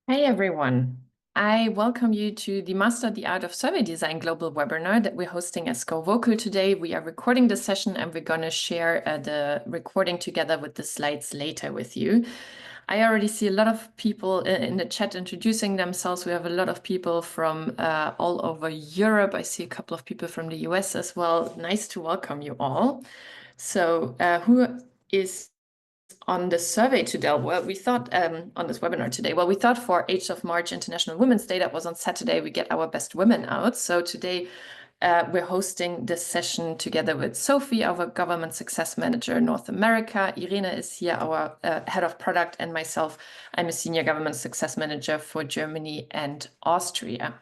Hey everyone. I welcome you to the Master the Art of Survey Design global webinar that we're hosting as GoVocal today. We are recording this session and we're going to share the recording together with the slides later with you. I already see a lot of people in the chat introducing themselves. We have a lot of people from all over Europe. I see a couple of people from the US as well. Nice to welcome you all. So who is on the survey today? Well, we thought on this webinar today, we thought for 8th of March, International Women's Day, that was on Saturday, we get our best women out. So today we're hosting this session together with Sophie, our Government Success Manager in North America. Irene is here, our Head of Product, and myself, I'm a Senior Government Success Manager for Germany and Austria.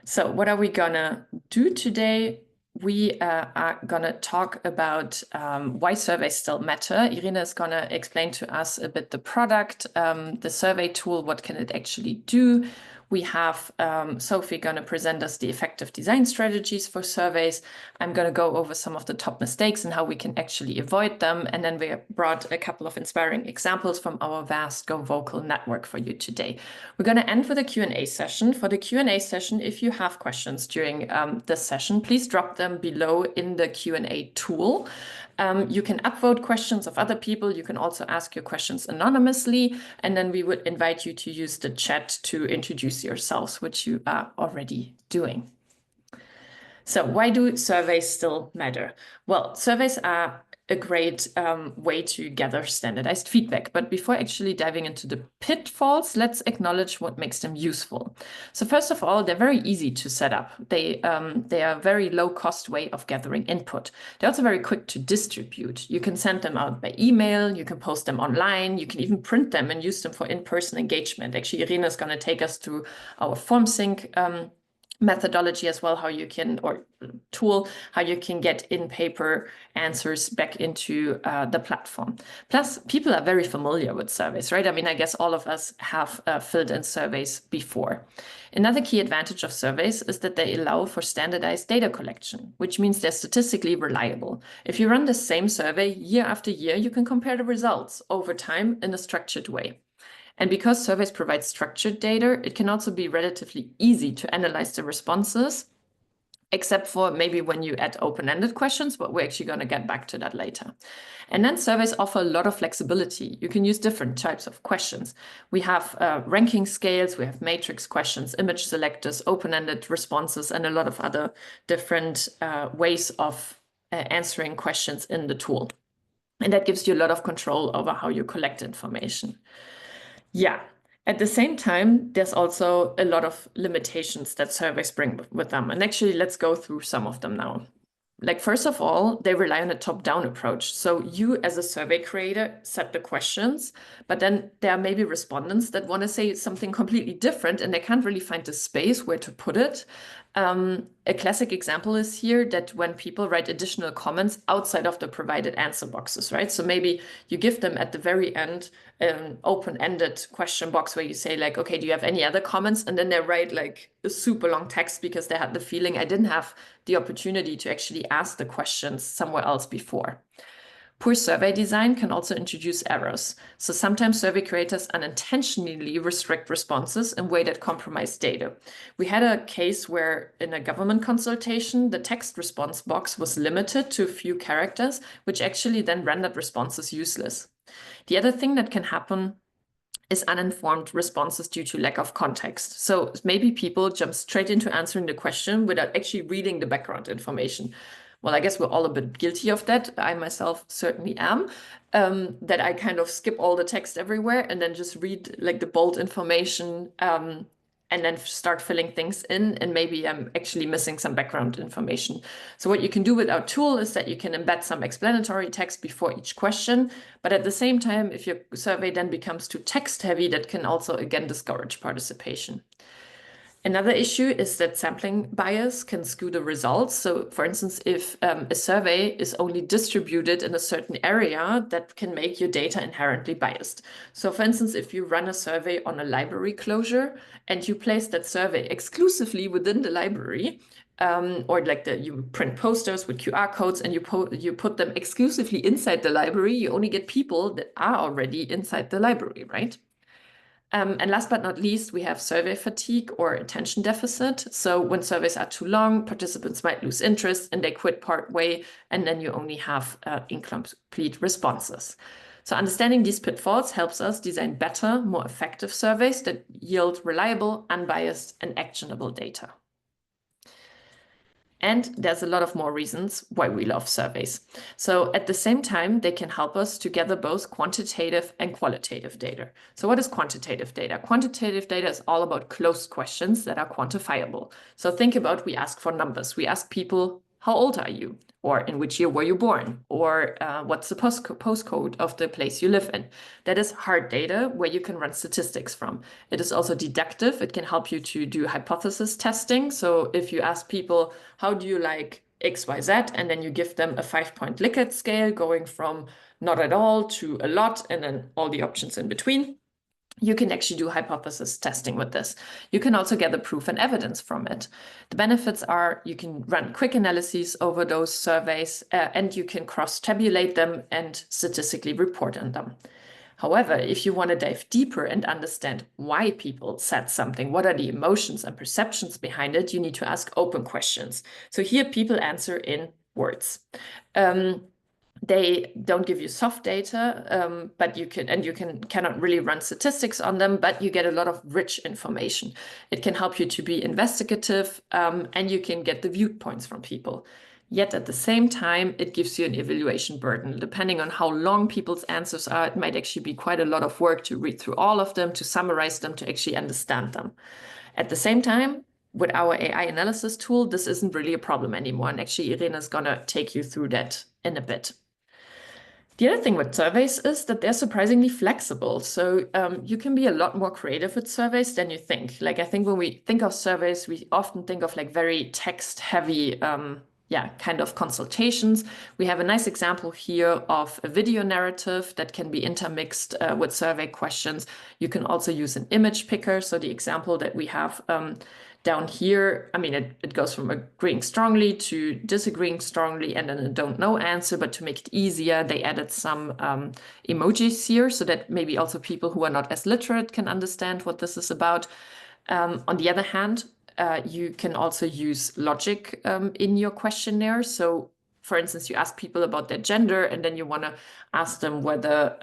So what are we gonna do today? We are going to talk about why surveys still matter. Irina is going to explain to us a bit the product, the survey tool, what can it actually do. We have Sophie going to present us the effective design strategies for surveys. I'm going to go over some of the top mistakes and how we can actually avoid them. And then we brought a couple of inspiring examples from our vast GoVocal network for you today. We're going to end with a Q&A session. For the Q&A session, if you have questions during this session, please drop them below in the Q&A tool. You can upvote questions of other people. You can also ask your questions anonymously, and then we would invite you to use the chat to introduce yourselves, which you are already doing. So why do surveys still matter? Well, surveys are a great way to gather standardized feedback. But before actually diving into the pitfalls, let's acknowledge what makes them useful. So first of all, they're very easy to set up. They are a very low-cost way of gathering input. They're also very quick to distribute. You can send them out by email, you can post them online, you can even print them and use them for in-person engagement. Actually, Irina is going to take us through our FormSync methodology as well, how you can, or tool, how you can get in paper answers back into the platform. Plus, people are very familiar with surveys, right? I mean, I guess all of us have filled in surveys before. Another key advantage of surveys is that they allow for standardized data collection, which means they're statistically reliable. If you run the same survey year after year, you can compare the results over time in a structured way. And because surveys provide structured data, it can also be relatively easy to analyze the responses, except for maybe when you add open-ended questions, but we're actually going to get back to that later. And then surveys offer a lot of flexibility. You can use different types of questions. We have ranking scales, we have matrix questions, image selectors, open-ended responses, and a lot of other different ways of answering questions in the tool. And that gives you a lot of control over how you collect information. Yeah. At the same time, there's also a lot of limitations that surveys bring with them. And actually, let's go through some of them now. Like, first of all, they rely on a top-down approach. So you, as a survey creator, set the questions, but then there are maybe respondents that want to say something completely different and they can't really find the space where to put it. A classic example is here that when people write additional comments outside of the provided answer boxes, right? So maybe you give them at the very end an open-ended question box where you say like, okay, do you have any other comments? And then they write like a super long text because they had the feeling I didn't have the opportunity to actually ask the questions somewhere else before. Poor survey design can also introduce errors. So sometimes survey creators unintentionally restrict responses in a way that compromise data. We had a case where in a government consultation, the text response box was limited to a few characters, which actually then rendered responses useless. The other thing that can happen is uninformed responses due to lack of context. So maybe people jump straight into answering the question without actually reading the background information. Well, I guess we're all a bit guilty of that. I myself certainly am, that I kind of skip all the text everywhere and then just read like the bold information and then start filling things in, and maybe I'm actually missing some background information. So what you can do with our tool is that you can embed some explanatory text before each question, but at the same time, if your survey then becomes too text heavy, that can also again discourage participation. Another issue is that sampling bias can skew the results. So for instance, if a survey is only distributed in a certain area, that can make your data inherently biased. So for instance, if you run a survey on a library closure and you place that survey exclusively within the library, or like you print posters with QR codes and you put them exclusively inside the library, you only get people that are already inside the library, right? And last but not least, we have survey fatigue or attention deficit. So when surveys are too long, participants might lose interest and they quit part way, and then you only have incomplete responses. So understanding these pitfalls helps us design better, more effective surveys that yield reliable, unbiased, and actionable data. And there's a lot of more reasons why we love surveys. So at the same time, they can help us to gather both quantitative and qualitative data. So what is quantitative data? Quantitative data is all about closed questions that are quantifiable. So think about, we ask for numbers. We ask people, how old are you? Or in which year were you born? Or what's the postcode of the place you live in? That is hard data where you can run statistics from. It is also deductive. It can help you to do hypothesis testing. So if you ask people, how do you like XYZ? And then you give them a 5-point Likert scale going from not at all to a lot, and then all the options in between. You can actually do hypothesis testing with this. You can also gather proof and evidence from it. The benefits are you can run quick analyses over those surveys and you can cross-tabulate them and statistically report on them. However, if you want to dive deeper and understand why people said something, what are the emotions and perceptions behind it, you need to ask open questions. So here people answer in words. They don't give you soft data, but you cannot really run statistics on them, but you get a lot of rich information. It can help you to be investigative, and you can get the viewpoints from people. Yet at the same time, it gives you an evaluation burden. Depending on how long people's answers are, it might actually be quite a lot of work to read through all of them, to summarize them, to actually understand them. At the same time, with our AI analysis tool, this isn't really a problem anymore. And actually, Irene is going to take you through that in a bit. The other thing with surveys is that they're surprisingly flexible. So you can be a lot more creative with surveys than you think. Like I think when we think of surveys, we often think of like very text heavy, kind of consultations. We have a nice example here of a video narrative that can be intermixed with survey questions. You can also use an image picker. So the example that we have down here, I mean, it goes from agreeing strongly to disagreeing strongly and then a don't know answer, but to make it easier, they added some emojis here so that maybe also people who are not as literate can understand what this is about. On the other hand, you can also use logic in your questionnaire. So for instance, you ask people about their gender and then you want to ask them whether,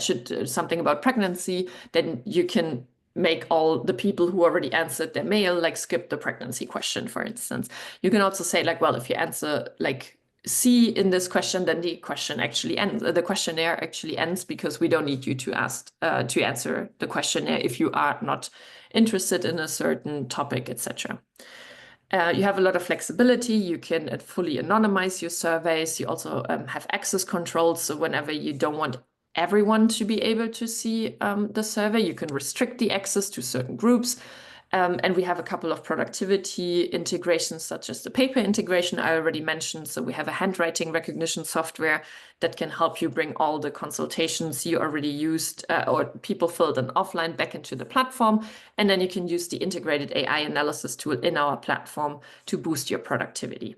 should something about pregnancy, then you can make all the people who already answered their male, like skip the pregnancy question, for instance. You can also say like, well, if you answer like C in this question, then the question actually ends, the questionnaire actually ends because we don't need you to answer the questionnaire if you are not interested in a certain topic, etc. You have a lot of flexibility. You can fully anonymize your surveys. You also have access controls. So whenever you don't want everyone to be able to see the survey, you can restrict the access to certain groups. And we have a couple of productivity integrations, such as the paper integration I already mentioned. So we have a handwriting recognition software that can help you bring all the consultations you already used or people filled in offline back into the platform. And then you can use the integrated AI analysis tool in our platform to boost your productivity.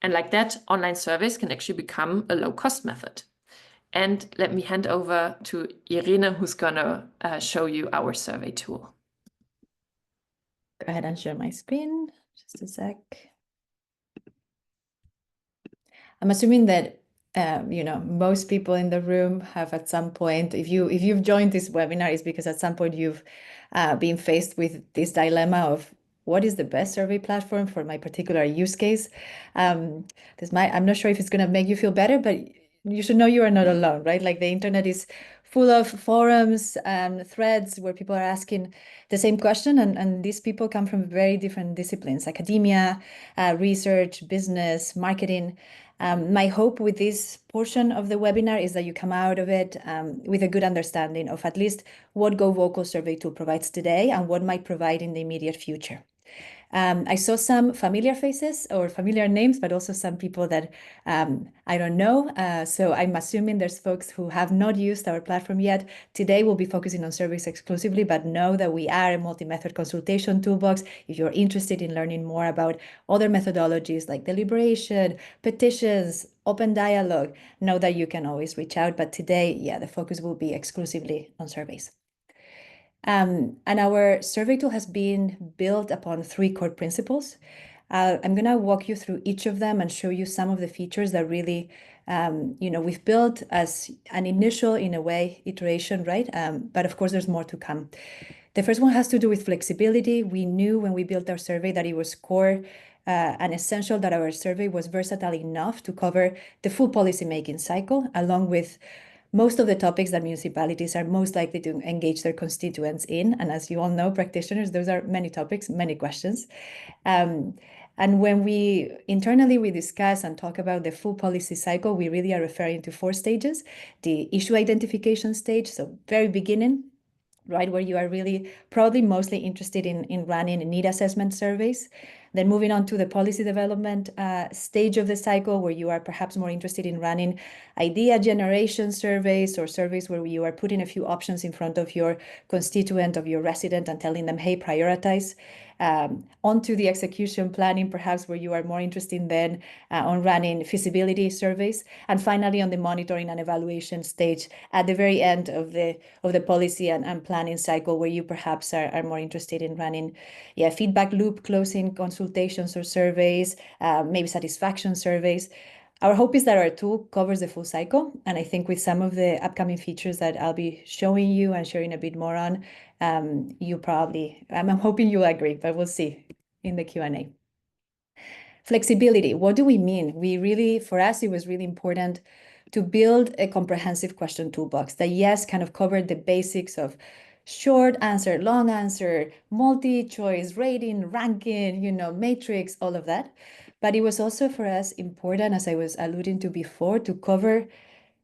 And like that, online surveys can actually become a low-cost method. And let me hand over to Irene, who's going to show you our survey tool. Go ahead and share my screen, just a sec. I'm assuming that most people in the room have at some point, if you've joined this webinar, it's because at some point you've been faced with this dilemma of what is the best survey platform for my particular use case. I'm not sure if it's going to make you feel better, but you should know you are not alone, right? Like the internet is full of forums and threads where people are asking the same question, and these people come from very different disciplines: academia, research, business, marketing. My hope with this portion of the webinar is that you come out of it with a good understanding of at least what GoVocal survey tool provides today and what might provide in the immediate future. I saw some familiar faces or familiar names, but also some people that I don't know. So I'm assuming there's folks who have not used our platform yet. Today we'll be focusing on surveys exclusively, but know that we are a multi-method consultation toolbox. If you're interested in learning more about other methodologies like deliberation, petitions, open dialogue, know that you can always reach out. But today, the focus will be exclusively on surveys. And our survey tool has been built upon 3 core principles. I'm going to walk you through each of them and show you some of the features that really, we've built as an initial, in a way, iteration, right? But of course, there's more to come. The first one has to do with flexibility. We knew when we built our survey that it was core and essential that our survey was versatile enough to cover the full policymaking cycle, along with most of the topics that municipalities are most likely to engage their constituents in. And as you all know, practitioners, those are many topics, many questions. And when we internally discuss and talk about the full policy cycle, we really are referring to 4 stages. The issue identification stage, so very beginning, right, where you are really probably mostly interested in running need assessment surveys. Then moving on to the policy development stage of the cycle, where you are perhaps more interested in running idea generation surveys, or surveys where you are putting a few options in front of your constituent, of your resident, and telling them, hey, prioritize. Onto the execution planning, perhaps, where you are more interested then on running feasibility surveys. And finally, on the monitoring and evaluation stage at the very end of the policy and planning cycle, where you perhaps are more interested in running feedback loop closing consultations or surveys, maybe satisfaction surveys. Our hope is that our tool covers the full cycle. And I think with some of the upcoming features that I'll be showing you and sharing a bit more on, I'm hoping you'll agree, but we'll see in the Q&A. Flexibility, what do we mean? For us, it was really important to build a comprehensive question toolbox that, yes, kind of covered the basics of short answer, long answer, multi-choice, rating, ranking, matrix, all of that. But it was also for us important, as I was alluding to before, to cover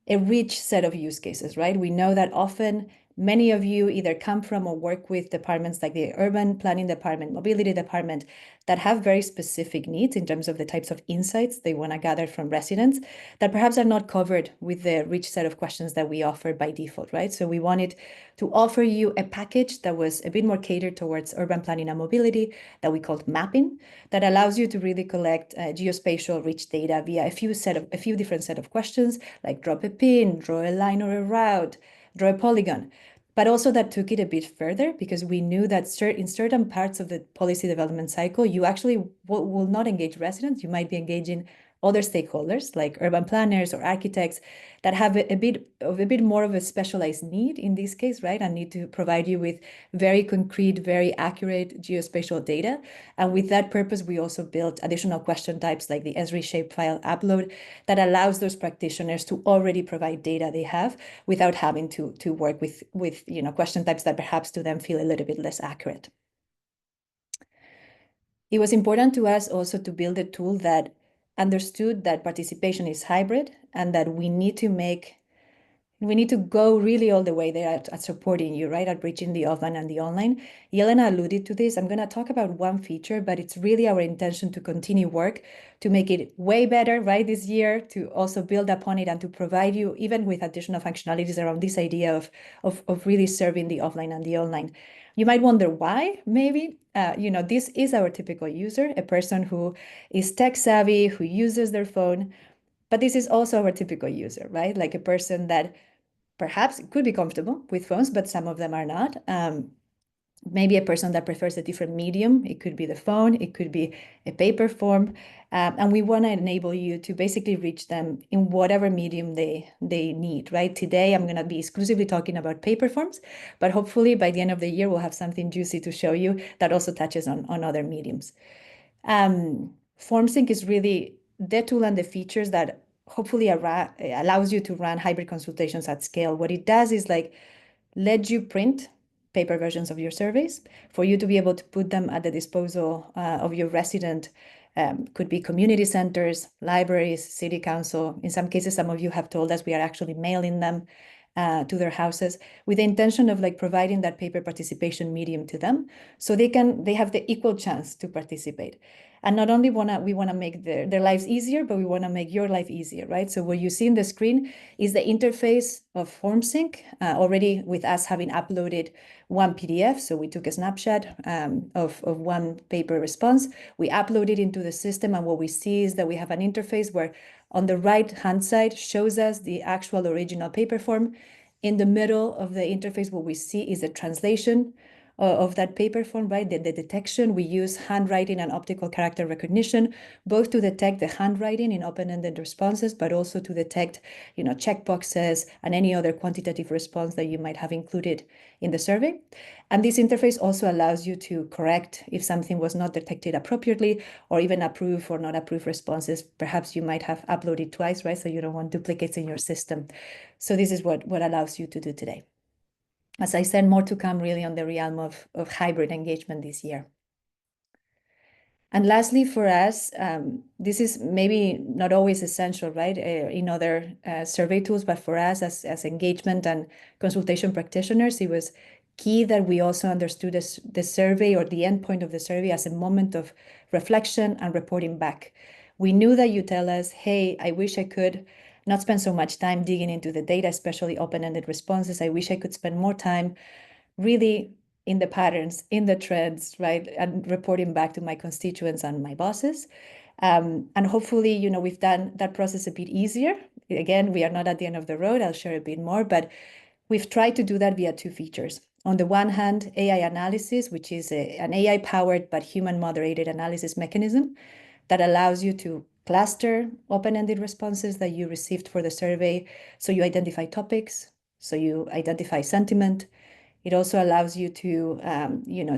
a rich set of use cases, right? We know that often many of you either come from or work with departments like the urban planning department, mobility department, that have very specific needs in terms of the types of insights they want to gather from residents that perhaps are not covered with the rich set of questions that we offer by default, right? So we wanted to offer you a package that was a bit more catered towards urban planning and mobility, that we called mapping, that allows you to really collect geospatial rich data via a few different set of questions, like drop a pin, draw a line or a route, draw a polygon. But also that took it a bit further, because we knew that in certain parts of the policy development cycle, you actually will not engage residents. You might be engaging other stakeholders like urban planners or architects that have a bit more of a specialized need in this case, right? And need to provide you with very concrete, very accurate geospatial data. And with that purpose, we also built additional question types like the Esri shapefile upload that allows those practitioners to already provide data they have without having to work with question types that perhaps to them feel a little bit less accurate. It was important to us also to build a tool that understood that participation is hybrid, and that we need to go really all the way there at supporting you, right? At bridging the offline and the online. Yelena alluded to this. I'm going to talk about one feature, but it's really our intention to continue work to make it way better, right, this year, to also build upon it and to provide you even with additional functionalities around this idea of really serving the offline and the online. You might wonder why, maybe. This is our typical user, a person who is tech savvy, who uses their phone, but this is also our typical user, right? Like a person that perhaps could be comfortable with phones, but some of them are not. Maybe a person that prefers a different medium. It could be the phone, it could be a paper form. And we want to enable you to basically reach them in whatever medium they need, right? Today, I'm going to be exclusively talking about paper forms, but hopefully by the end of the year, we'll have something juicy to show you that also touches on other mediums. FormSync is really the tool and the features that hopefully allows you to run hybrid consultations at scale. What it does is let you print paper versions of your surveys for you to be able to put them at the disposal of your resident. Could be community centers, libraries, city council. In some cases, some of you have told us we are actually mailing them to their houses with the intention of providing that paper participation medium to them, so they have the equal chance to participate. And not only we want to make their lives easier, but we want to make your life easier, right? So what you see in the screen is the interface of FormSync, already with us having uploaded one PDF. So we took a snapshot of one paper response. We uploaded into the system, and what we see is that we have an interface where on the right-hand side shows us the actual original paper form. In the middle of the interface, what we see is a translation of that paper form, right? The detection. We use handwriting and optical character recognition, both to detect the handwriting in open-ended responses, but also to detect, checkboxes and any other quantitative response that you might have included in the survey. And this interface also allows you to correct if something was not detected appropriately, or even approve or not approve responses. Perhaps you might have uploaded twice, right? So you don't want duplicates in your system. So this is what allows you to do today. As I said, more to come really on the realm of hybrid engagement this year. And lastly, for us, this is maybe not always essential, right, in other survey tools, but for us as engagement and consultation practitioners, it was key that we also understood the survey or the endpoint of the survey as a moment of reflection and reporting back. We knew that you tell us, hey, I wish I could not spend so much time digging into the data, especially open-ended responses. I wish I could spend more time really in the patterns, in the trends, right? And reporting back to my constituents and my bosses. And hopefully, we've done that process a bit easier. Again, we are not at the end of the road. I'll share a bit more, but we've tried to do that via two features. On the one hand, AI analysis, which is an AI-powered but human-moderated analysis mechanism that allows you to cluster open-ended responses that you received for the survey. So you identify topics, so you identify sentiment. It also allows you to,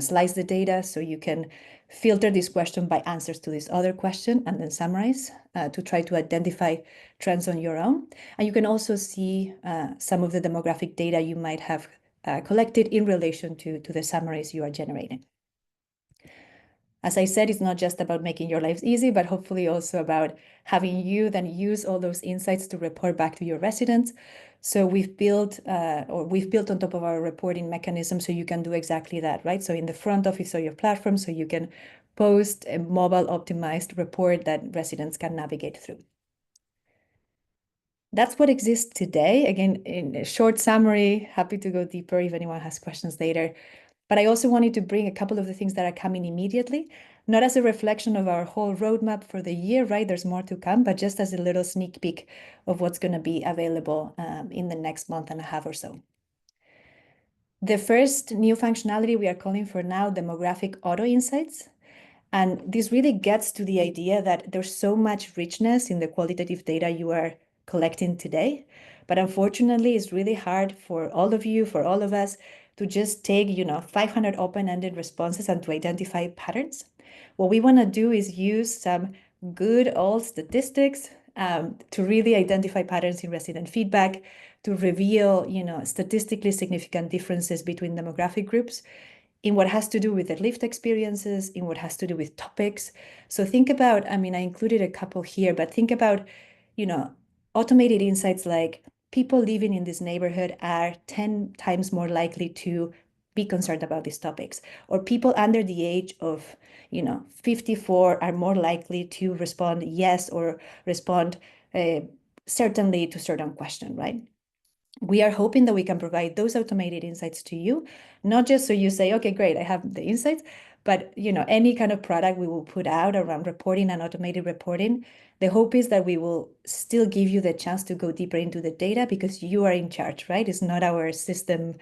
slice the data so you can filter this question by answers to this other question and then summarize to try to identify trends on your own. And you can also see some of the demographic data you might have collected in relation to the summaries you are generating. As I said, it's not just about making your lives easy, but hopefully also about having you then use all those insights to report back to your residents. So we've built on top of our reporting mechanism so you can do exactly that, right? So in the front office of your platform, so you can post a mobile optimized report that residents can navigate through. That's what exists today. Again, in a short summary, happy to go deeper if anyone has questions later. But I also wanted to bring a couple of the things that are coming immediately, not as a reflection of our whole roadmap for the year, right? There's more to come, but just as a little sneak peek of what's going to be available in the next month and a half or so. The first new functionality we are calling for now demographic auto insights. And this really gets to the idea that there's so much richness in the qualitative data you are collecting today. But unfortunately, it's really hard for all of you, for all of us, to just take 500 open-ended responses and to identify patterns. What we want to do is use some good old statistics to really identify patterns in resident feedback, to reveal statistically significant differences between demographic groups in what has to do with the lived experiences, in what has to do with topics. So think about, I included a couple here, but think about, automated insights like people living in this neighborhood are 10 times more likely to be concerned about these topics, or people under the age of 54 are more likely to respond yes or respond certainly to certain question, right? We are hoping that we can provide those automated insights to you, not just so you say, okay, great, I have the insights, but any kind of product we will put out around reporting and automated reporting, the hope is that we will still give you the chance to go deeper into the data because you are in charge, right? It's not our system,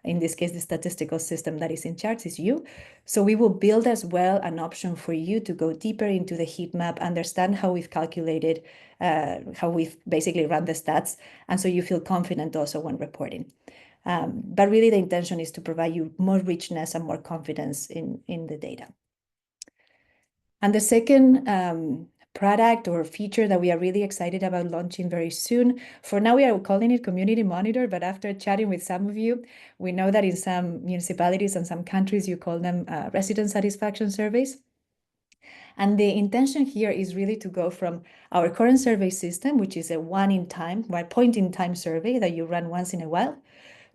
in this case, the statistical system that is in charge, is you. So we will build as well an option for you to go deeper into the heat map, understand how we've calculated, how we've basically run the stats, and so you feel confident also when reporting. But really the intention is to provide you more richness and more confidence in the data. And the second product or feature that we are really excited about launching very soon. For now, we are calling it Community Monitor, but after chatting with some of you, we know that in some municipalities and some countries, you call them resident satisfaction surveys. And the intention here is really to go from our current survey system, which is a point-in-time survey that you run once in a while,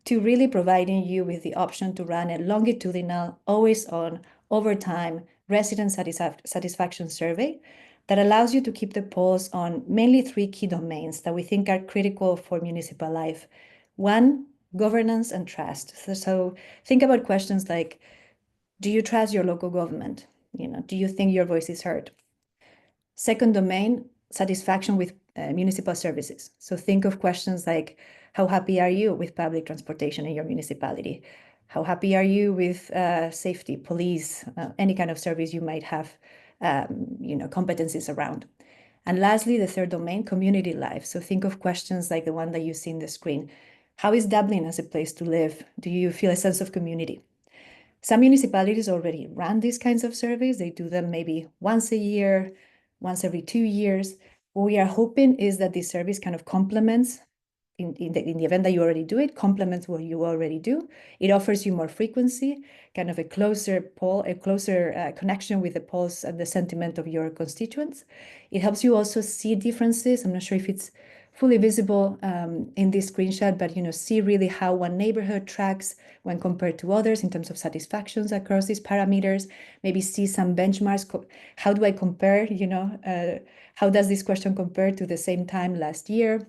to really providing you with the option to run a longitudinal, always-on, over time resident satisfaction survey that allows you to keep the pulse on mainly 3 key domains that we think are critical for municipal life. One, governance and trust. So think about questions like, do you trust your local government? Do you think your voice is heard? Second domain, satisfaction with municipal services. So think of questions like, How happy are you with public transportation in your municipality? How happy are you with safety, police, any kind of service you might have, competencies around? And lastly, the third domain, community life. So think of questions like the one that you see in the screen. How is Dublin as a place to live? Do you feel a sense of community? Some municipalities already run these kinds of surveys. They do them maybe once a year, once every 2 years. What we are hoping is that this service kind of complements, in the event that you already do it, complements what you already do. It offers you more frequency, kind of a closer connection with the pulse and the sentiment of your constituents. It helps you also see differences. I'm not sure if it's fully visible in this screenshot, but see really how one neighborhood tracks when compared to others in terms of satisfactions across these parameters. Maybe see some benchmarks. How do I compare? How does this question compare to the same time last year?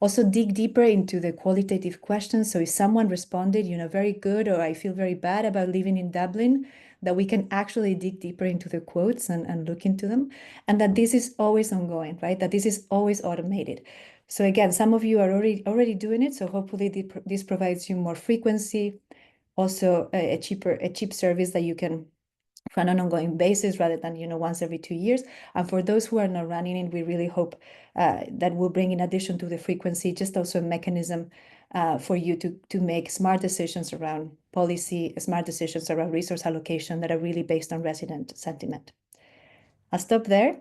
Also dig deeper into the qualitative questions. So if someone responded, very good, or I feel very bad about living in Dublin, that we can actually dig deeper into the quotes and look into them, and that this is always ongoing, right? That this is always automated. So again, some of you are already doing it. So hopefully this provides you more frequency, also a cheap service that you can run on an ongoing basis rather than once every 2 years. And for those who are not running it, we really hope that will bring, in addition to the frequency, just also a mechanism for you to make smart decisions around policy, smart decisions around resource allocation that are really based on resident sentiment. I'll stop there.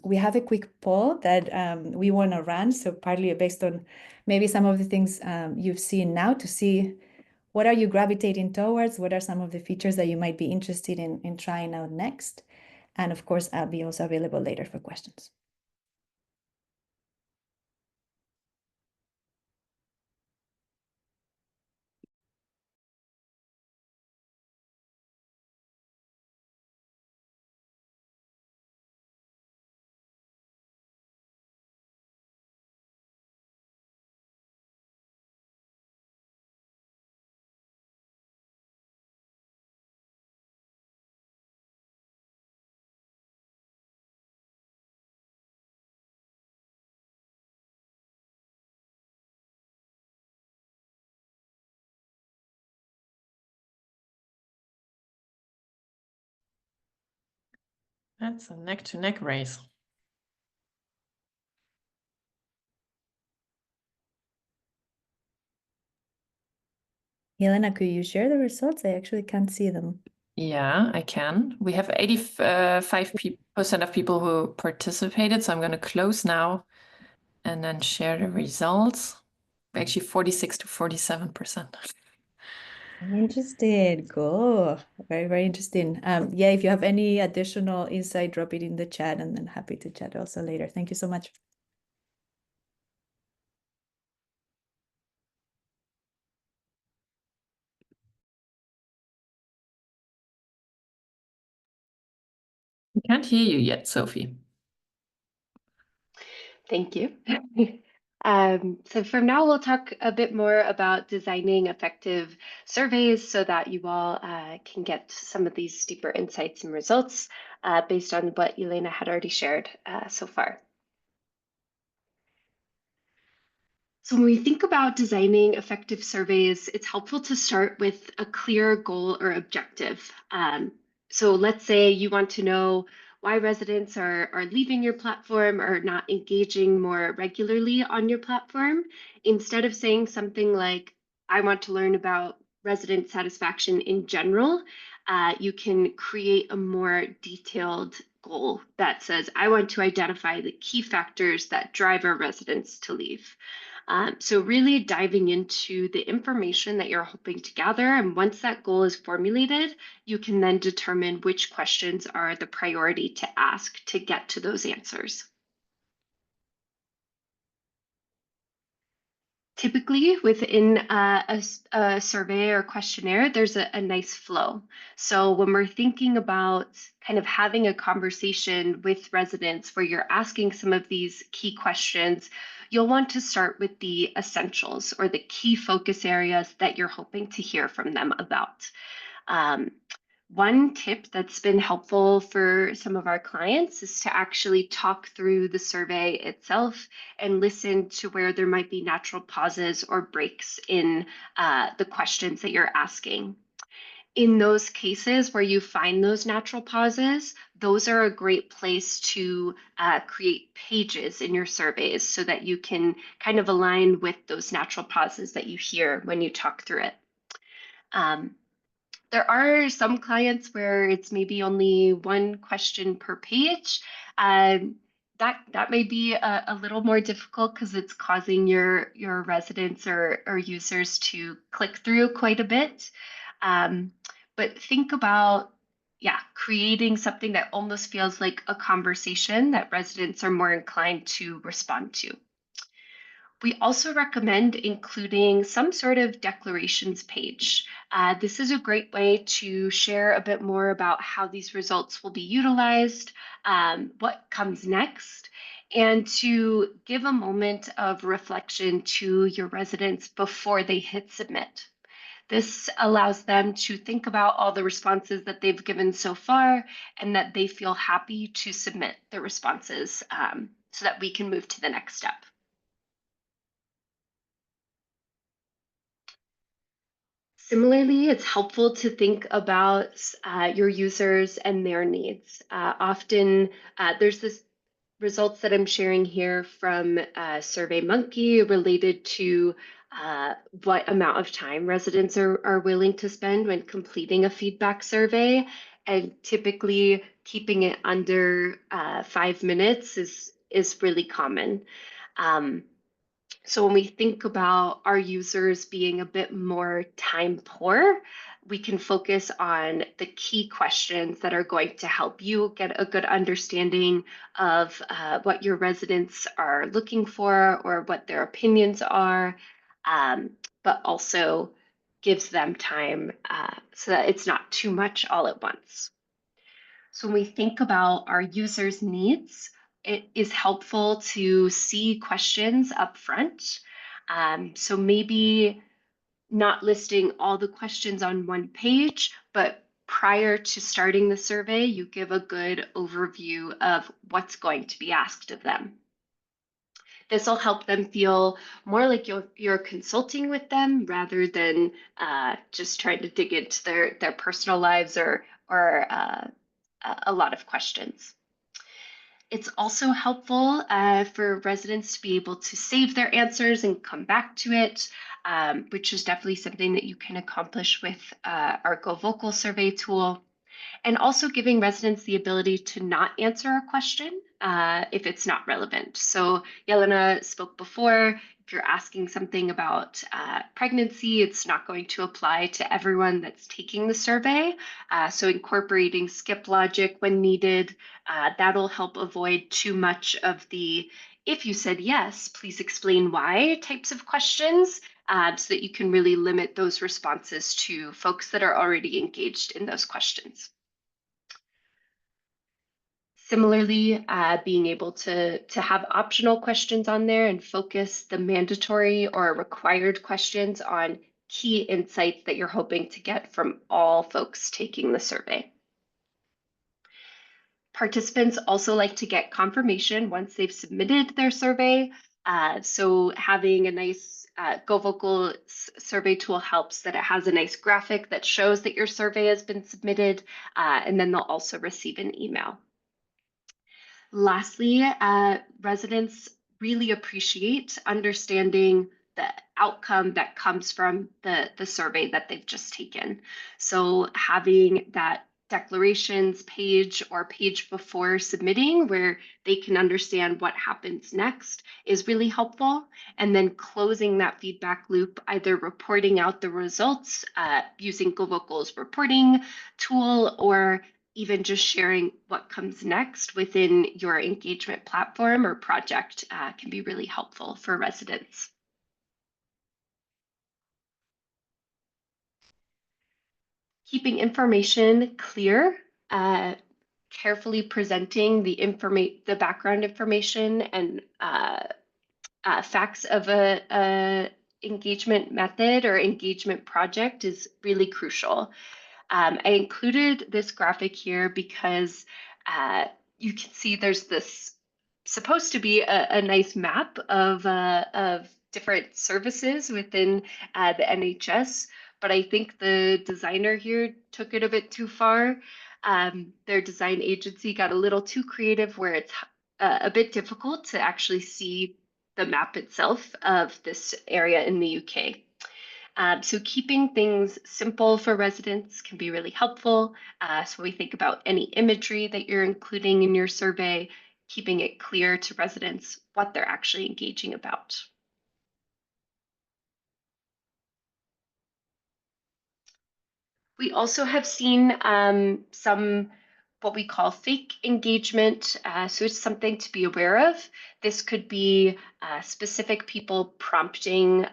We have a quick poll that we want to run, so partly based on maybe some of the things you've seen now, to see what are you gravitating towards, what are some of the features that you might be interested in trying out next. And of course, I'll be also available later for questions. That's a neck-to-neck race. Helena, could you share the results? I actually can't see them. Yeah, I can. We have 85% of people who participated, so I'm going to close now and then share the results. Actually, 46 to 47%. I'm interested. Cool. Very, very interesting. Yeah, if you have any additional insight, drop it in the chat, and then happy to chat also later. Thank you so much. I can't hear you yet, Sophie. Thank you. So from now, we'll talk a bit more about designing effective surveys so that you all can get some of these deeper insights and results based on what Elena had already shared so far. So when we think about designing effective surveys, it's helpful to start with a clear goal or objective. So let's say you want to know why residents are leaving your platform or not engaging more regularly on your platform. Instead of saying something like, I want to learn about resident satisfaction in general, you can create a more detailed goal that says, I want to identify the key factors that drive our residents to leave. So really diving into the information that you're hoping to gather. And once that goal is formulated, you can then determine which questions are the priority to ask to get to those answers. Typically, within a survey or questionnaire, there's a nice flow. So when we're thinking about kind of having a conversation with residents where you're asking some of these key questions, you'll want to start with the essentials or the key focus areas that you're hoping to hear from them about. One tip that's been helpful for some of our clients is to actually talk through the survey itself and listen to where there might be natural pauses or breaks in the questions that you're asking. In those cases where you find those natural pauses, those are a great place to create pages in your surveys so that you can kind of align with those natural pauses that you hear when you talk through it. There are some clients where it's maybe only one question per page. That may be a little more difficult because it's causing your residents or users to click through quite a bit. But think about, creating something that almost feels like a conversation that residents are more inclined to respond to. We also recommend including some sort of declarations page. This is a great way to share a bit more about how these results will be utilized, what comes next, and to give a moment of reflection to your residents before they hit submit. This allows them to think about all the responses that they've given so far and that they feel happy to submit the responses so that we can move to the next step. Similarly, it's helpful to think about your users and their needs. Often there's this results that I'm sharing here from SurveyMonkey related to what amount of time residents are willing to spend when completing a feedback survey. And typically keeping it under 5 minutes is really common. So when we think about our users being a bit more time poor, we can focus on the key questions that are going to help you get a good understanding of what your residents are looking for or what their opinions are, but also gives them time so that it's not too much all at once. So when we think about our users' needs, it is helpful to see questions up front. So maybe not listing all the questions on one page, but prior to starting the survey, you give a good overview of what's going to be asked of them. This will help them feel more like you're consulting with them rather than just trying to dig into their personal lives or a lot of questions. It's also helpful for residents to be able to save their answers and come back to it, which is definitely something that you can accomplish with our GoVocal survey tool. And also giving residents the ability to not answer a question if it's not relevant. So Yelena spoke before, if you're asking something about pregnancy, it's not going to apply to everyone that's taking the survey. So incorporating skip logic when needed, that'll help avoid too much of the, if you said yes, please explain why types of questions, so that you can really limit those responses to folks that are already engaged in those questions. Similarly, being able to have optional questions on there and focus the mandatory or required questions on key insights that you're hoping to get from all folks taking the survey. Participants also like to get confirmation once they've submitted their survey. So having a nice GoVocal survey tool helps that it has a nice graphic that shows that your survey has been submitted, and then they'll also receive an email. Lastly, residents really appreciate understanding the outcome that comes from the survey that they've just taken. So having that declarations page or page before submitting where they can understand what happens next is really helpful. And then closing that feedback loop, either reporting out the results using GoVocal's reporting tool or even just sharing what comes next within your engagement platform or project can be really helpful for residents. Keeping information clear, carefully presenting the background information and facts of a engagement method or engagement project is really crucial. I included this graphic here because you can see there's this supposed to be a nice map of different services within the NHS, but I think the designer here took it a bit too far. Their design agency got a little too creative where it's a bit difficult to actually see the map itself of this area in the UK. So keeping things simple for residents can be really helpful. So we think about any imagery that you're including in your survey, keeping it clear to residents what they're actually engaging about. We also have seen some what we call fake engagement. So it's something to be aware of. This could be specific people prompting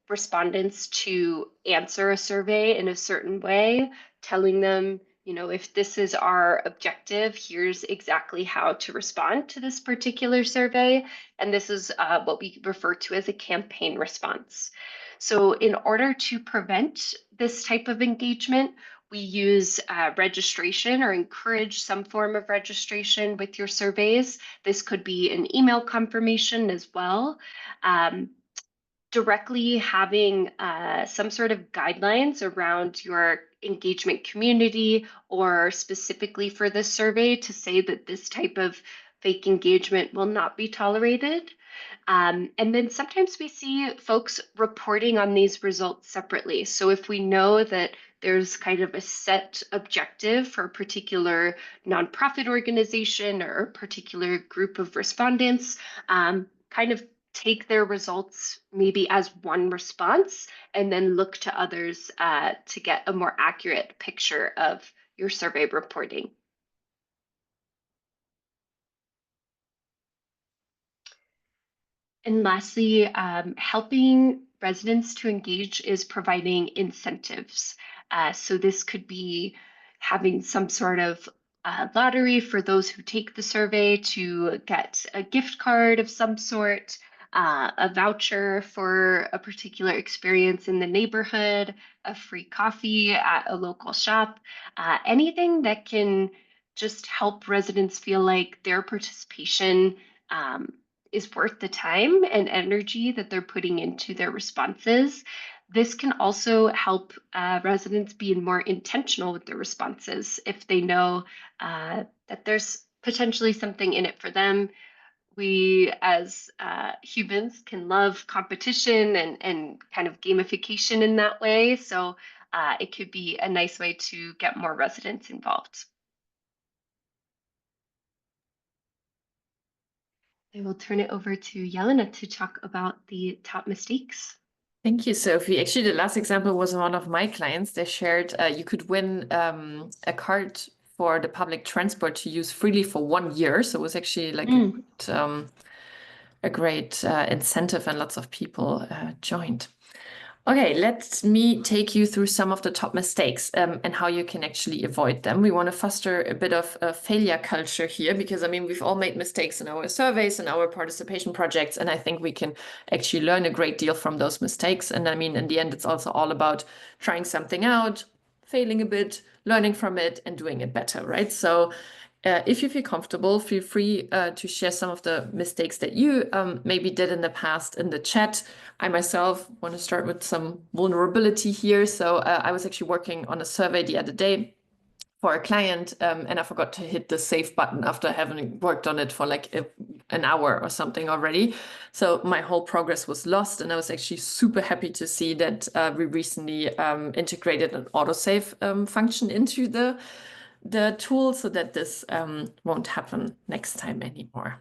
respondents to answer a survey in a certain way, telling them, you know, if this is our objective, here's exactly how to respond to this particular survey. And this is what we refer to as a campaign response. So in order to prevent this type of engagement, we use registration or encourage some form of registration with your surveys. This could be an email confirmation as well. Directly having some sort of guidelines around your engagement community or specifically for this survey to say that this type of fake engagement will not be tolerated. And then sometimes we see folks reporting on these results separately. So if we know that there's kind of a set objective for a particular nonprofit organization or a particular group of respondents, kind of take their results maybe as one response and then look to others to get a more accurate picture of your survey reporting. And lastly, helping residents to engage is providing incentives. So this could be having some sort of lottery for those who take the survey to get a gift card of some sort, a voucher for a particular experience in the neighborhood, a free coffee at a local shop, anything that can just help residents feel like their participation is worth the time and energy that they're putting into their responses. This can also help residents be more intentional with their responses if they know that there's potentially something in it for them. We as humans can love competition and kind of gamification in that way. So it could be a nice way to get more residents involved. I will turn it over to Jelena to talk about the top mistakes. Thank you, Sophie. Actually, the last example was one of my clients. They shared you could win a card for the public transport to use freely for 1 year. So it was actually like a great incentive, and lots of people joined. Okay, let me take you through some of the top mistakes and how you can actually avoid them. We want to foster a bit of a failure culture here because, I mean, we've all made mistakes in our surveys and our participation projects, and I think we can actually learn a great deal from those mistakes. And I mean, in the end, it's also all about trying something out, failing a bit, learning from it, and doing it better, right? So if you feel comfortable, feel free to share some of the mistakes that you maybe did in the past in the chat. I myself want to start with some vulnerability here. So I was actually working on a survey the other day for a client, and I forgot to hit the save button after having worked on it for like an hour or something already. So my whole progress was lost, and I was actually super happy to see that we recently integrated an autosave function into the tool so that this won't happen next time anymore.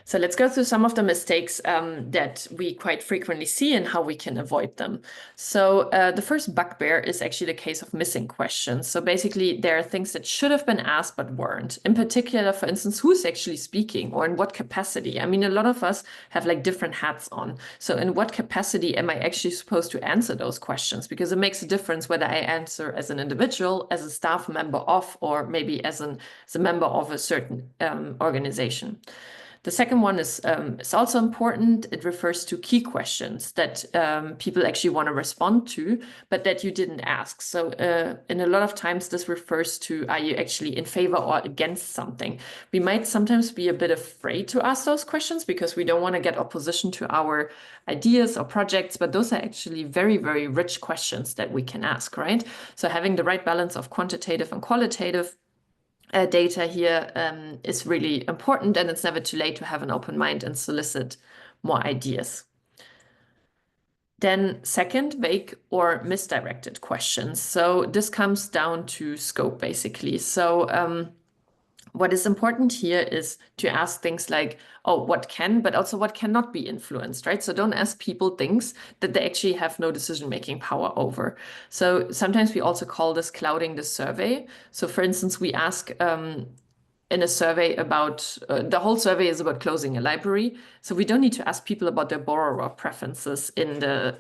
So let's go through some of the mistakes that we quite frequently see and how we can avoid them. So the first bugbear is actually the case of missing questions. So basically, there are things that should have been asked but weren't. In particular, for instance, who's actually speaking or in what capacity? I mean, a lot of us have like different hats on. So in what capacity am I actually supposed to answer those questions? Because it makes a difference whether I answer as an individual, as a staff member of, or maybe as a member of a certain organization. The second one is also important. It refers to key questions that people actually want to respond to, but that you didn't ask. So in a lot of times, this refers to, are you actually in favor or against something? We might sometimes be a bit afraid to ask those questions because we don't want to get opposition to our ideas or projects, but those are actually very, very rich questions that we can ask, right? So having the right balance of quantitative and qualitative data here is really important, and it's never too late to have an open mind and solicit more ideas. Then second, vague or misdirected questions. So this comes down to scope, basically. So what is important here is to ask things like, oh, what can, but also what cannot be influenced, right? So don't ask people things that they actually have no decision-making power over. So sometimes we also call this clouding the survey. So for instance, we ask in a survey about, the whole survey is about closing a library. So we don't need to ask people about their borrower preferences in the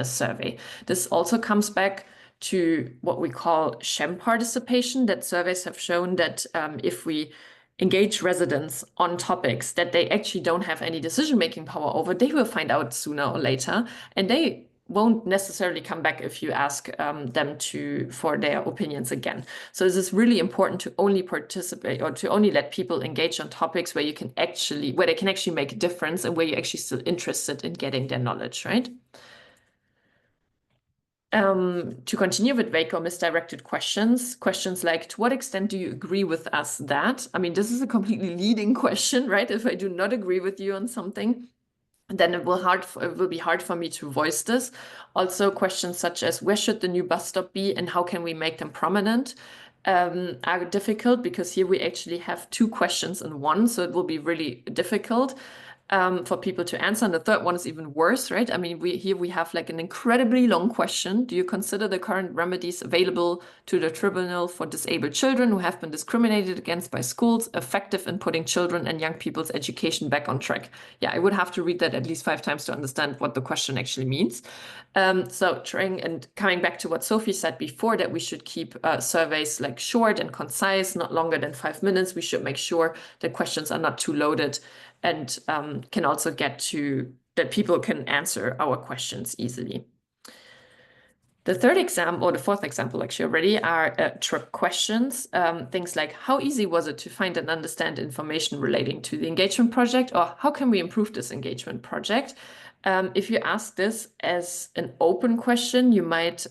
survey. This also comes back to what we call SHEM participation, that surveys have shown that if we engage residents on topics that they actually don't have any decision-making power over, they will find out sooner or later, and they won't necessarily come back if you ask them for their opinions again. So this is really important to only participate or to only let people engage on topics where they can actually make a difference and where you're actually still interested in getting their knowledge, right? To continue with vague or misdirected questions like, to what extent do you agree with us that? I mean, this is a completely leading question, right? If I do not agree with you on something, then it will be hard for me to voice this. Also, questions such as, where should the new bus stop be and how can we make them prominent? Are difficult because here we actually have two questions in one, so it will be really difficult for people to answer. And the third one is even worse, right? I mean, we have like an incredibly long question. Do you consider the current remedies available to the tribunal for disabled children who have been discriminated against by schools effective in putting children and young people's education back on track? Yeah, I would have to read that at least 5 times to understand what the question actually means. So trying and coming back to what Sophie said before, that we should keep surveys like short and concise, not longer than 5 minutes. We should make sure that questions are not too loaded and can also get to that people can answer our questions easily. The third example, or the fourth example actually already, are trick questions. Things like, how easy was it to find and understand information relating to the engagement project, or how can we improve this engagement project? If you ask this as an open question, you might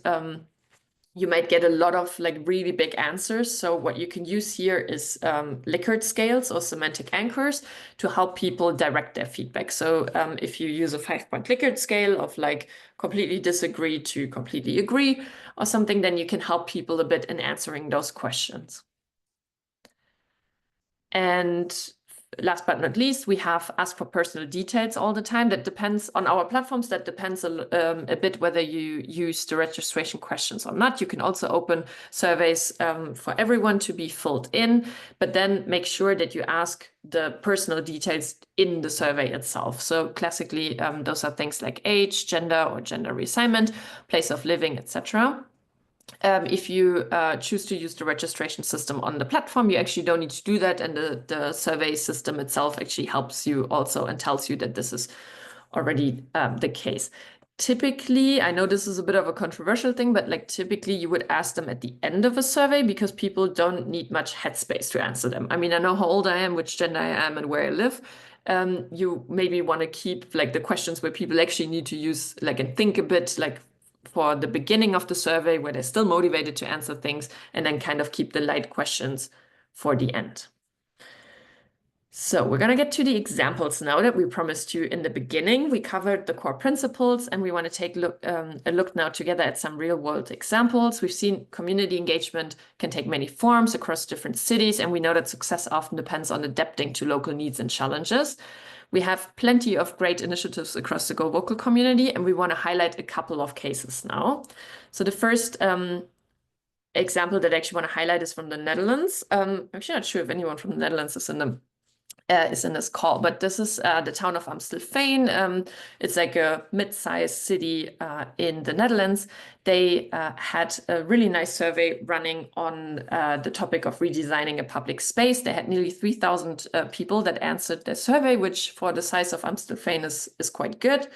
get a lot of like really big answers. So what you can use here is Likert scales or semantic anchors to help people direct their feedback. So if you use a 5-point Likert scale of like completely disagree to completely agree or something, then you can help people a bit in answering those questions. And last but not least, we have ask for personal details all the time. That depends on our platforms. That depends a bit whether you use the registration questions or not. You can also open surveys for everyone to be filled in, but then make sure that you ask the personal details in the survey itself. So classically, those are things like age, gender or gender reassignment, place of living, etc. If you choose to use the registration system on the platform, you actually don't need to do that. And the survey system itself actually helps you also and tells you that this is already the case. Typically, I know this is a bit of a controversial thing, but like typically you would ask them at the end of a survey because people don't need much headspace to answer them. I mean, I know how old I am, which gender I am, and where I live. You maybe want to keep like the questions where people actually need to use like and think a bit like for the beginning of the survey where they're still motivated to answer things, and then kind of keep the light questions for the end. So we're going to get to the examples now that we promised you in the beginning. We covered the core principles, and we want to take a look now together at some real world examples. We've seen community engagement can take many forms across different cities, and we know that success often depends on adapting to local needs and challenges. We have plenty of great initiatives across the Go Vocal community, and we want to highlight a couple of cases now. So the first example that I actually want to highlight is from the Netherlands. I'm actually not sure if anyone from the Netherlands is in the is in this call. But this is the town of Amstelveen. It's like a mid-sized city in the Netherlands. They had a really nice survey running on the topic of redesigning a public space. They had nearly 3,000 people that answered their survey, which for the size of Amstelveen is quite good.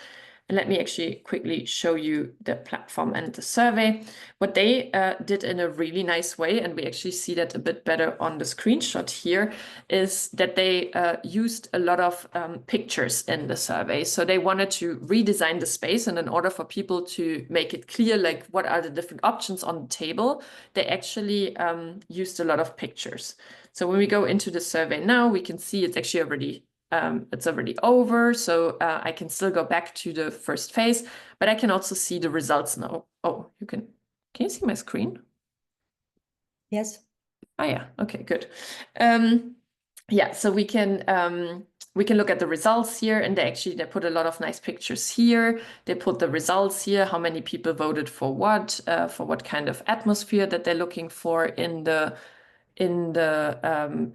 And let me actually quickly show you the platform and the survey. What they did in a really nice way, and we actually see that a bit better on the screenshot here, is that they used a lot of pictures in the survey. So they wanted to redesign the space, and in order for people to make it clear, like what are the different options on the table, they actually used a lot of pictures. So when we go into the survey now, we can see it's actually already over, so I can still go back to the first phase, but I can also see the results now. Oh, can you see my screen? Yes. Oh yeah, okay, good. Yeah, so we can look at the results here, and they put a lot of nice pictures here. They put the results here, how many people voted for what kind of atmosphere that they're looking for in the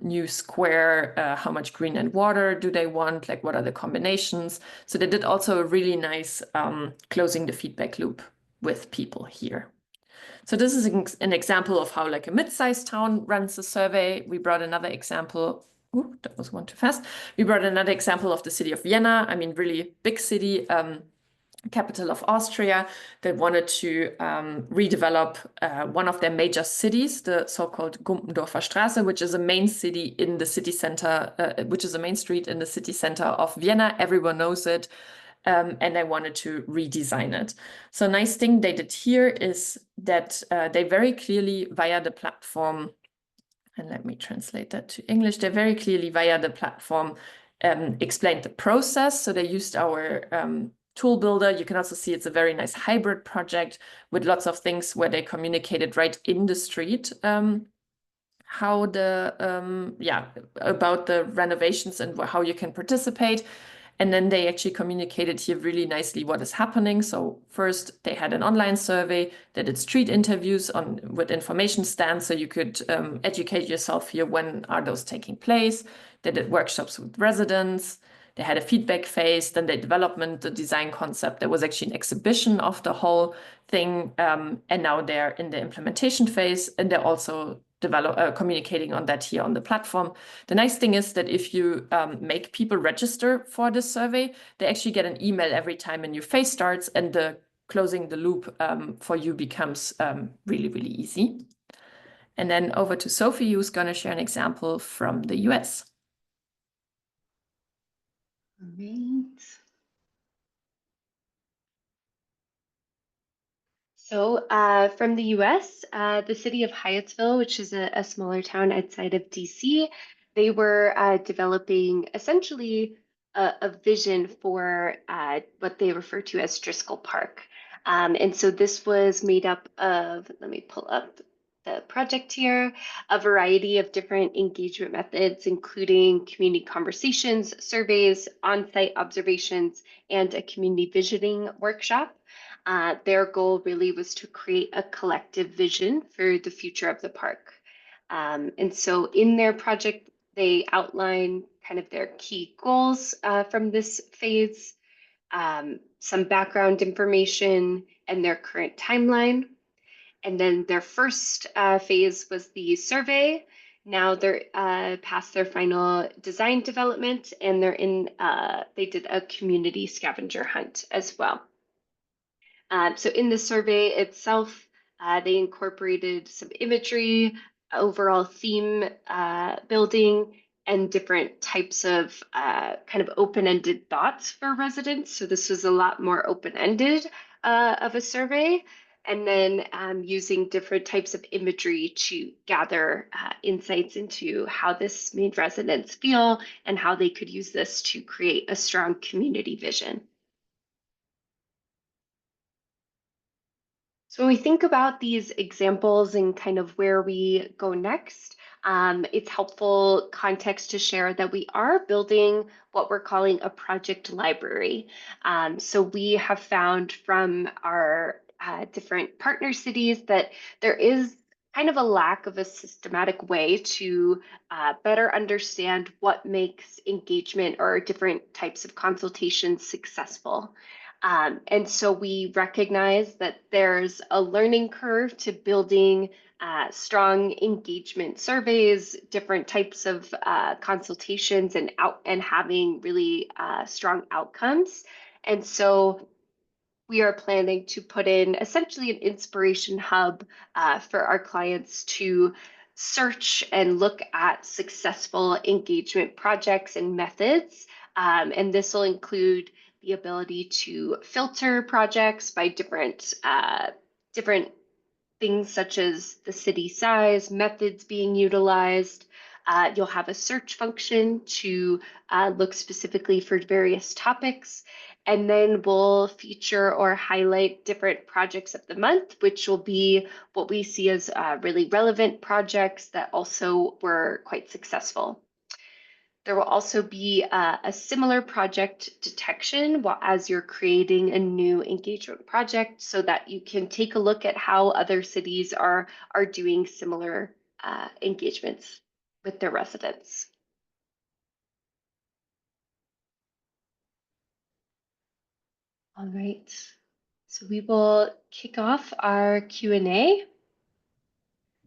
new square, how much green and water do they want, like what are the combinations. So they did also a really nice closing the feedback loop with people here. So this is an example of how like a mid-sized town runs a survey. We brought another example. Ooh, that was one too fast. We brought another example of the city of Vienna. I mean, really big city, capital of Austria, that wanted to redevelop one of their major cities, the so-called Gumpendorfer Straße, which is a main city in the city center, which is a main street in the city center of Vienna. Everyone knows it. And they wanted to redesign it. So a nice thing they did here is that they very clearly via the platform, and let me translate that to English, they very clearly via the platform explained the process. So they used our tool builder. You can also see it's a very nice hybrid project with lots of things where they communicated right in the street how about the renovations and how you can participate. And then they actually communicated here really nicely what is happening. So first they had an online survey, they did street interviews with information stands, so you could educate yourself here, when are those taking place. They did workshops with residents. They had a feedback phase, then the design concept. There was actually an exhibition of the whole thing. And now they're in the implementation phase, and they're also communicating on that here on the platform. The nice thing is that if you make people register for this survey, they actually get an email every time a new phase starts, and the closing the loop for you becomes really, really easy. And then over to Sophie, who's going to share an example from the US. All right. So from the US, the city of Hyattsville, which is a smaller town outside of DC, they were developing essentially a vision for what they refer to as Driscoll Park. And so this was made up of, let me pull up the project here, a variety of different engagement methods, including community conversations, surveys, on-site observations, and a community visioning workshop. Their goal really was to create a collective vision for the future of the park. And so in their project, they outline kind of their key goals from this phase, some background information, and their current timeline. And then their first phase was the survey. Now they're past their final design development, and they did a community scavenger hunt as well. So in the survey itself, they incorporated some imagery, overall theme building, and different types of kind of open-ended thoughts for residents. So this was a lot more open-ended of a survey. And then using different types of imagery to gather insights into how this made residents feel and how they could use this to create a strong community vision. So when we think about these examples and kind of where we go next, it's helpful context to share that we are building what we're calling a project library. So we have found from our different partner cities that there is kind of a lack of a systematic way to better understand what makes engagement or different types of consultations successful. And so we recognize that there's a learning curve to building strong engagement surveys, different types of consultations, and having really strong outcomes. And so we are planning to put in essentially an inspiration hub for our clients to search and look at successful engagement projects and methods. And this will include the ability to filter projects by different things such as the city size, methods being utilized. You'll have a search function to look specifically for various topics. And then we'll feature or highlight different projects of the month, which will be what we see as really relevant projects that also were quite successful. There will also be a similar project detection as you're creating a new engagement project so that you can take a look at how other cities are doing similar engagements with their residents. All right, so we will kick off our Q&A.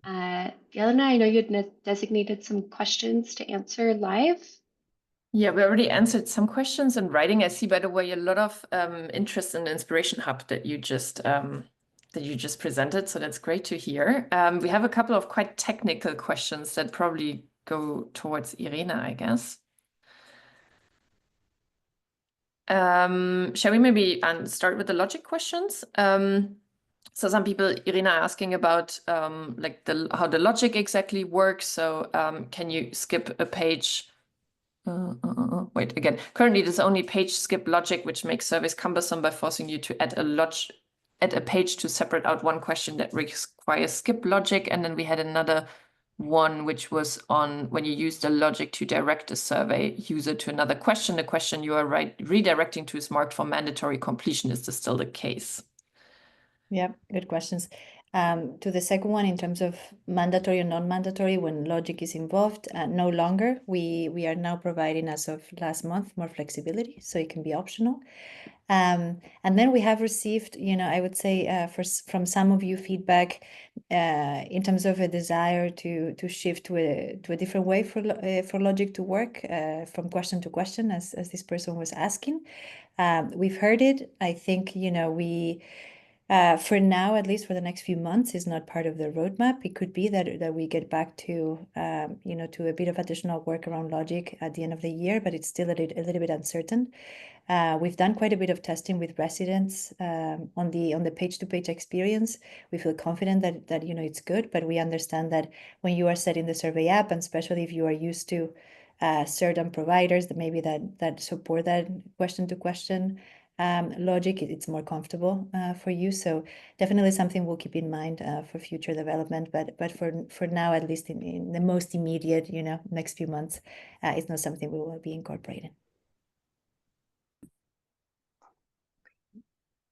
Yelena, I know you had designated some questions to answer live. Yeah, we already answered some questions in writing. I see, by the way, a lot of interest in the Inspiration Hub that you just presented. So that's great to hear. We have a couple of quite technical questions that probably go towards Irina, I guess. Shall we maybe start with the logic questions? So some people, Irina, asking about like how the logic exactly works. So can you skip a page? Wait, again, currently there's only page skip logic, which makes surveys cumbersome by forcing you to add a page to separate out one question that requires skip logic. And then we had another one, which was on when you use the logic to direct a survey user to another question. The question you are redirecting to is marked for mandatory completion. Is this still the case? Yeah, good questions. To the second one, in terms of mandatory or non-mandatory, when logic is involved, no longer. We are now providing, as of last month, more flexibility, so it can be optional. And then we have received, I would say, from some of you feedback in terms of a desire to shift to a different way for logic to work from question to question, as this person was asking. We've heard it. I think, we. For now, at least for the next few months, is not part of the roadmap. It could be that we get back to, to a bit of additional work around logic at the end of the year, but it's still a little bit uncertain. We've done quite a bit of testing with residents on the page-to-page experience. We feel confident that it's good, but we understand that when you are setting the survey app, and especially if you are used to certain providers that maybe that support that question-to-question logic, it's more comfortable for you. So definitely something we'll keep in mind for future development. But for now, at least in the most immediate, next few months, it's not something we will be incorporating.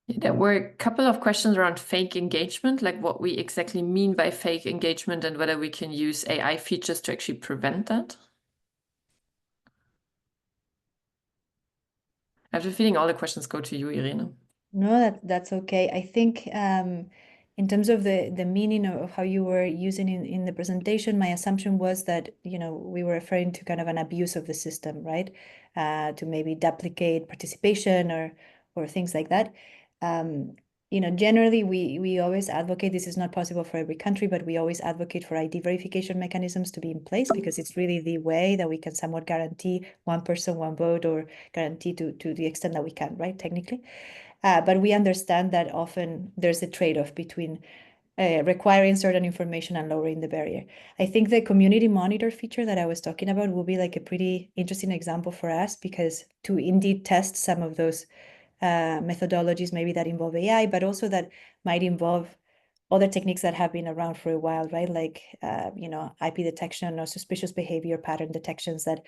There were a couple of questions around fake engagement, like what we exactly mean by fake engagement and whether we can use AI features to actually prevent that. I have the feeling all the questions go to you, Irina. No, that's okay. I think in terms of the meaning of how you were using in the presentation, my assumption was that, we were referring to kind of an abuse of the system, right? To maybe duplicate participation or things like that. Generally, we always advocate, this is not possible for every country, but we always advocate for ID verification mechanisms to be in place because it's really the way that we can somewhat guarantee one person, one vote, or guarantee to the extent that we can, right, technically. But we understand that often there's a trade-off between requiring certain information and lowering the barrier. I think the community monitor feature that I was talking about will be like a pretty interesting example for us because to indeed test some of those methodologies maybe that involve AI, but also that might involve other techniques that have been around for a while, right? Like, IP detection or suspicious behavior pattern detections that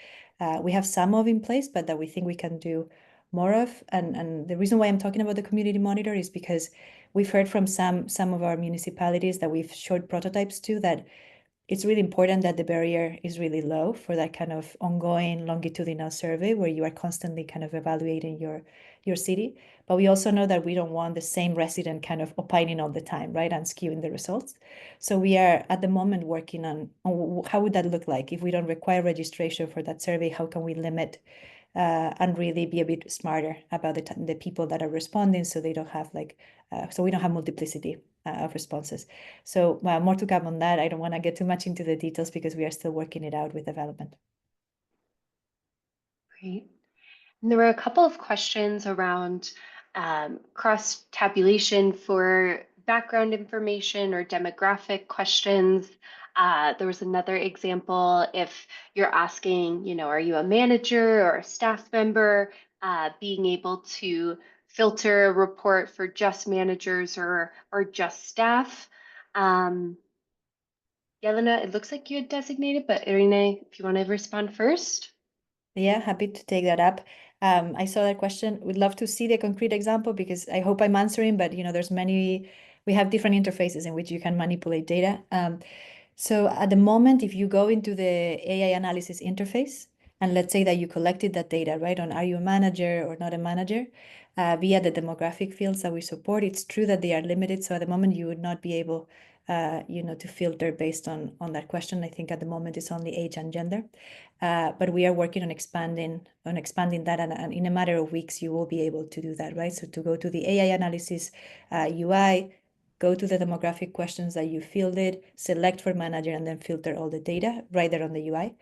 we have some of in place, but that we think we can do more of. And the reason why I'm talking about the community monitor is because we've heard from some of our municipalities that we've showed prototypes to that it's really important that the barrier is really low for that kind of ongoing longitudinal survey where you are constantly kind of evaluating your city. But we also know that we don't want the same resident kind of opining all the time, right, and skewing the results. So we are at the moment working on how would that look like if we don't require registration for that survey? How can we limit and really be a bit smarter about the people that are responding, so they don't have so we don't have multiplicity of responses. So more to come on that. I don't want to get too much into the details because we are still working it out with development. Great. And there were a couple of questions around cross tabulation for background information or demographic questions. There was another example if you're asking, are you a manager or a staff member, being able to filter a report for just managers or just staff. Yelena, it looks like you had designated, but Irene, if you want to respond first. Yeah, happy to take that up. I saw that question. Would love to see the concrete example because I hope I'm answering, but there's we have different interfaces in which you can manipulate data. So at the moment, if you go into the AI analysis interface, and let's say that you collected that data, right, on are you a manager or not a manager, via the demographic fields that we support, it's true that they are limited. So at the moment, you would not be able, to filter based on that question. I think at the moment it's only age and gender, but we are working on expanding that, and in a matter of weeks, you will be able to do that, right? So to go to the AI analysis UI, go to the demographic questions that you fielded, select for manager, and then filter all the data right there on the UI.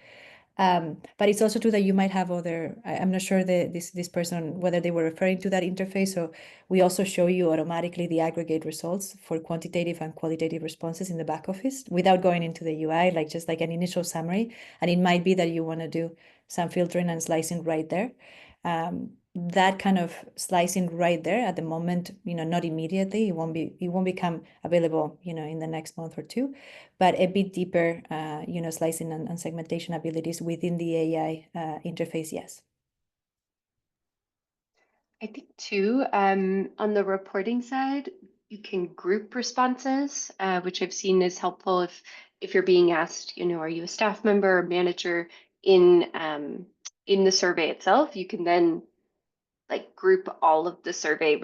But it's also true that you might have I'm not sure this person, whether they were referring to that interface. So we also show you automatically the aggregate results for quantitative and qualitative responses in the back office without going into the UI, just like an initial summary. And it might be that you want to do some filtering and slicing right there. That kind of slicing right there at the moment, not immediately, it won't become available, in the next month or two, but a bit deeper, slicing and segmentation abilities within the AI interface, yes. I think too, on the reporting side, you can group responses, which I've seen is helpful if you're being asked, are you a staff member or manager in the survey itself? You can then group all of the survey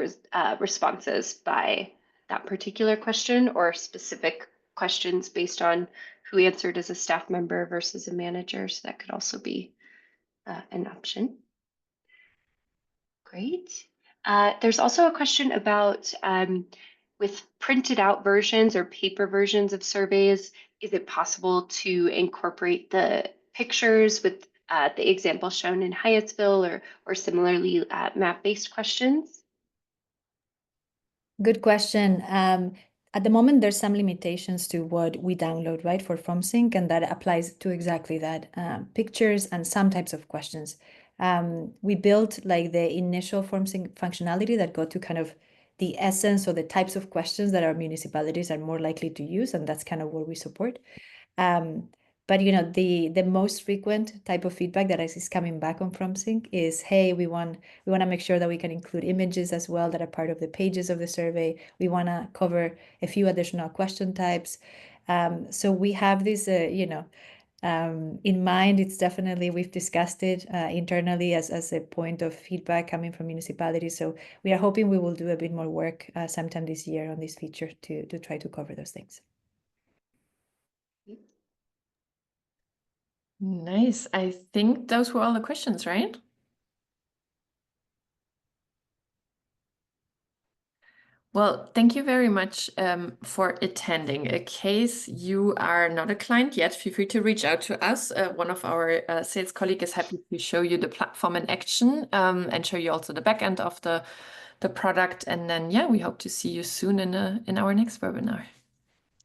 responses by that particular question or specific questions based on who answered as a staff member versus a manager. So that could also be an option. Great. There's also a question about with printed out versions or paper versions of surveys, is it possible to incorporate the pictures with the example shown in Hyattsville or similarly map-based questions? Good question. At the moment, there's some limitations to what we download, right, for FromSync, and that applies to exactly that, pictures and some types of questions. We built the initial FromSync functionality that got to kind of the essence or the types of questions that our municipalities are more likely to use, and that's kind of what we support. But the most frequent type of feedback that is coming back on FromSync is, hey, we want to make sure that we can include images as well that are part of the pages of the survey. We want to cover a few additional question types. So we have this, in mind. It's definitely, we've discussed it internally as a point of feedback coming from municipalities. So we are hoping we will do a bit more work sometime this year on this feature to try to cover those things. Nice. I think those were all the questions, right? Well, thank you very much for attending. In case you are not a client yet, feel free to reach out to us. One of our sales colleagues is happy to show you the platform in action and show you also the back end of the product. And then, yeah, we hope to see you soon in our next webinar.